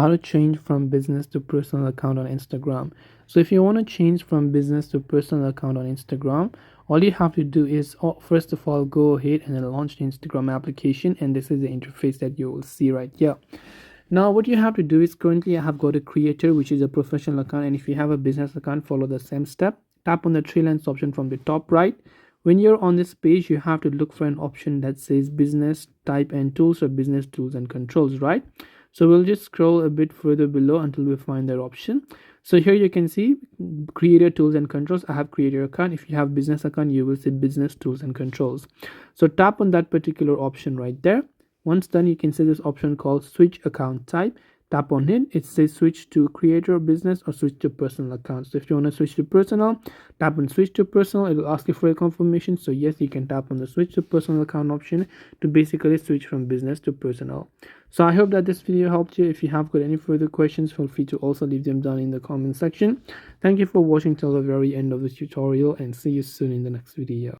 how to change from business to personal account on Instagram. So if you want to change from business to personal account on Instagram, all you have to do is first of all go ahead and then launch the Instagram application, and this is the interface that you will see right here. Now what you have to do is, currently I have got a creator, which is a professional account, and if you have a business account, follow the same step. Tap on the three lines option from the top right. When you're on this page, you have to look for an option that says business type and tools, or business tools and controls, right? So we'll just scroll a bit further below until we find that option. So here you can see creator tools and controls. I have creator account. If you have business account, you will see business tools and controls. So tap on that particular option right there. Once done, you can see this option called switch account type. Tap on it. It says switch to creator business or switch to personal account. So if you want to switch to personal, tap on switch to personal. It will ask you for a confirmation. So yes, you can tap on the switch to personal account option to basically switch from business to personal. So I hope that this video helped you. If you have got any further questions, feel free to also leave them down in the comment section. Thank you for watching till the very end of the tutorial, and see you soon in the next video.